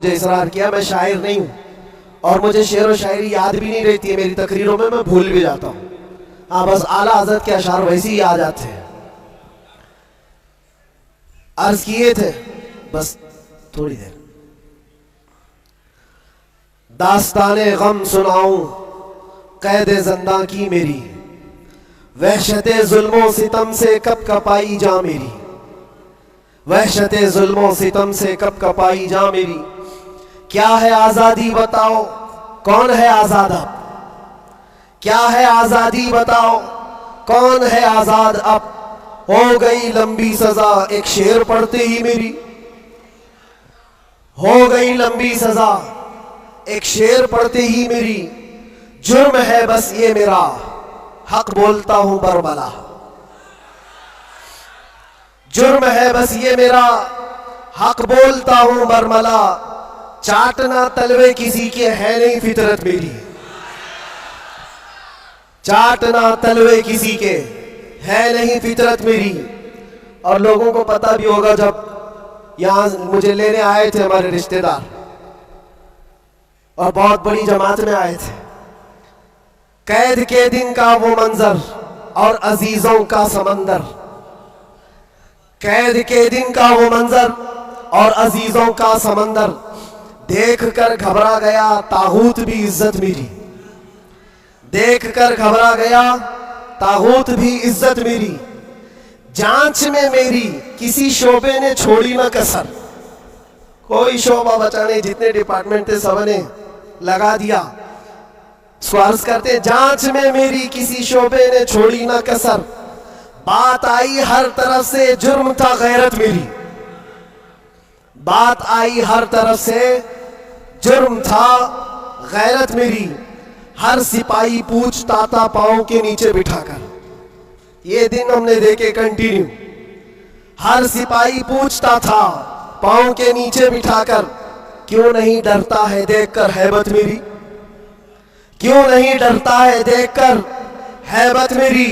मुझे इसरार किया मैं शायर नहीं हूँ और मुझे शेर व शायरी याद भी नहीं रहती है मेरी तकरीरों में, मैं भूल भी जाता हूँ। हाँ, बस आला हज़रत के अशार वैसे ही याद आते हैं। अर्ज किए थे बस थोड़ी देर, दास्ताने गम सुनाऊं कैदे ज़िंदा की मेरी, वहशते जुल्मों सितम से कब कपाई जा मेरी, वहशते जुल्मों सितम से कब कपाई जा मेरी। क्या है आजादी बताओ, कौन है आजाद अब, क्या है आजादी बताओ, कौन है आजाद अब। हो गई लंबी सजा एक शेर पढ़ते ही मेरी, हो गई लंबी सजा एक शेर पढ़ते ही मेरी। जुर्म है बस ये मेरा, हक बोलता हूं बरबला, जुर्म है बस ये मेरा, हक बोलता हूं बरमला। चाटना तलवे किसी के है नहीं फितरत मेरी, चाटना तलवे किसी के है नहीं फितरत मेरी। और लोगों को पता भी होगा, जब यहां मुझे लेने आए थे हमारे रिश्तेदार और बहुत बड़ी जमात में आए थे, कैद के दिन का वो मंजर और अजीजों का समंदर, कैद के दिन का वो मंजर और अजीजों का समंदर। देख कर घबरा गया तागूत भी इज्जत मेरी, देख कर घबरा गया तागूत भी इज्जत मेरी। जांच में मेरी किसी शोबे ने छोड़ी ना कसर, कोई शोबा बचाने जितने डिपार्टमेंट थे सबने लगा दिया। स्वार्थ करते जांच में मेरी किसी शोबे ने छोड़ी ना कसर। बात आई हर तरफ से जुर्म था गैरत मेरी, बात आई हर तरफ से जुर्म था गैरत मेरी। हर सिपाही पूछता था पांव के नीचे बिठाकर, ये दिन हमने देखे कंटिन्यू। हर सिपाही पूछता था पांव के नीचे बिठाकर, क्यों नहीं डरता है देखकर हैबत मेरी, क्यों नहीं डरता है देखकर हैबत मेरी।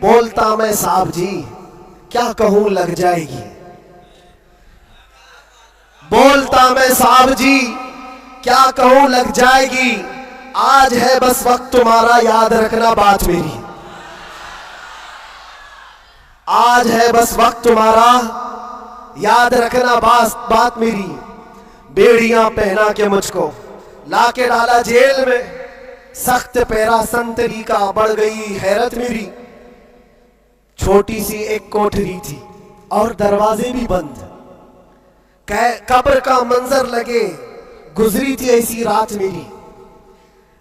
बोलता मैं साहब जी क्या कहूं लग जाएगी, बोलता मैं साहब जी क्या कहूं लग जाएगी। आज है बस वक्त तुम्हारा याद रखना बात मेरी, आज है बस वक्त तुम्हारा याद रखना बात मेरी। बेड़ियां पहना के मुझको लाके डाला जेल में, सख्त पैरा संतरी का बढ़ गई हैरत मेरी। छोटी सी एक कोठरी थी और दरवाजे भी बंद, कब्र का मंजर लगे गुजरी थी ऐसी रात मेरी।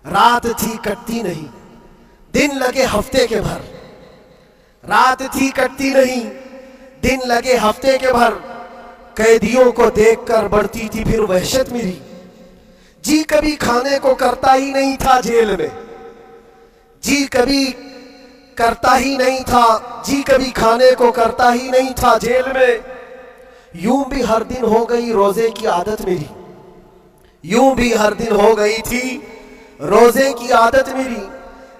रात थी कटती नहीं, दिन लगे हफ्ते के भर, रात थी कटती नहीं, दिन लगे हफ्ते के भर। कैदियों को देखकर बढ़ती थी फिर वहशत मेरी। जी कभी खाने को करता ही नहीं था जेल में, जी कभी करता ही नहीं था, जी कभी खाने को करता ही नहीं था जेल में। यूं भी हर दिन हो गई रोजे की आदत मेरी, यूं भी हर दिन हो गई थी रोजे की आदत मेरी।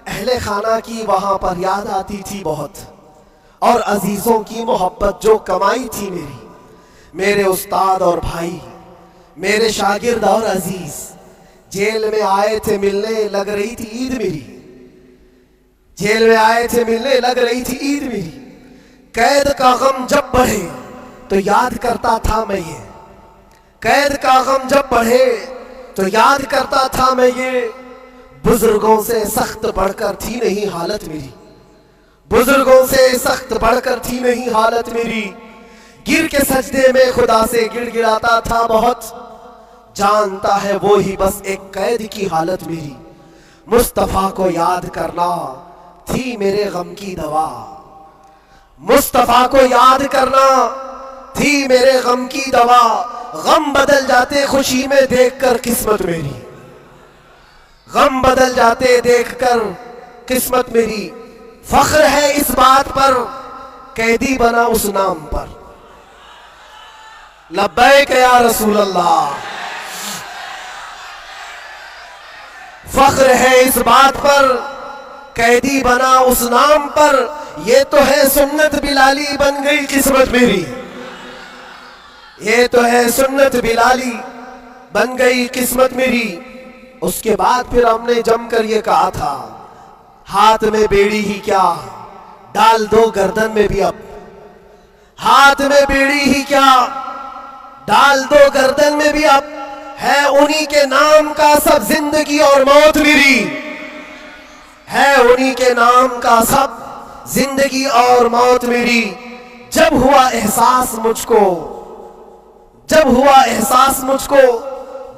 अहले खाना की वहां पर याद आती थी बहुत, और अजीजों की मोहब्बत जो कमाई थी मेरी। मेरे उस्ताद और भाई, मेरे शागिर्द और अजीज जेल में आए थे मिलने, लग रही थी ईद मेरी, जेल में आए थे मिलने लग रही थी ईद मेरी। कैद का गम जब बढ़े तो याद करता था मैं ये, कैद का गम जब बढ़े तो याद करता था मैं ये। बुजुर्गों से सख्त बढ़कर थी नहीं हालत मेरी, बुजुर्गों से सख्त बढ़कर थी नहीं हालत मेरी। गिर के सजदे में खुदा से गिड़गिड़ाता था बहुत, जानता है वो ही बस एक कैद की हालत मेरी। मुस्तफा को याद करना थी मेरे गम की दवा, मुस्तफा को याद करना थी मेरे गम की दवा। गम बदल जाते खुशी में देखकर किस्मत मेरी, गम बदल जाते देखकर किस्मत मेरी। फख्र है इस बात पर कैदी बना उस नाम पर, लब्बैक या रसूल अल्लाह। फख्र है इस बात पर कैदी बना उस नाम पर, ये तो है सुन्नत बिलाली बन गई किस्मत मेरी, ये तो है सुन्नत बिलाली बन गई किस्मत मेरी। उसके बाद फिर हमने जमकर ये कहा था, हाथ में बेड़ी ही क्या डाल दो गर्दन में भी अब। हाथ में बेड़ी ही क्या डाल दो गर्दन में भी अब। है उन्हीं के नाम का सब जिंदगी और मौत मेरी। है उन्हीं के नाम का सब जिंदगी और मौत मेरी। जब हुआ एहसास मुझको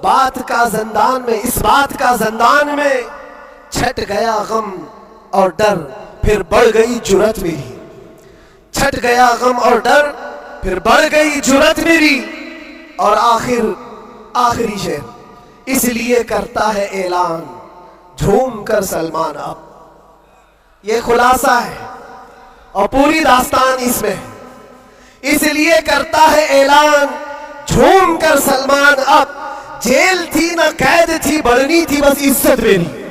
बात का जिंदान में, इस बात का जिंदान में छट गया गम और डर, फिर बढ़ गई जुर्रत मेरी। छट गया गम और डर, फिर बढ़ गई जुर्रत मेरी। और आखिरी शेर, इसलिए करता है ऐलान झूम कर सलमान अब। ये खुलासा है और पूरी दास्तान इसमें है। इसलिए करता है ऐलान झूम कर सलमान अब। जेल थी ना कैद थी, बढ़नी थी बस इज्जत मेरी।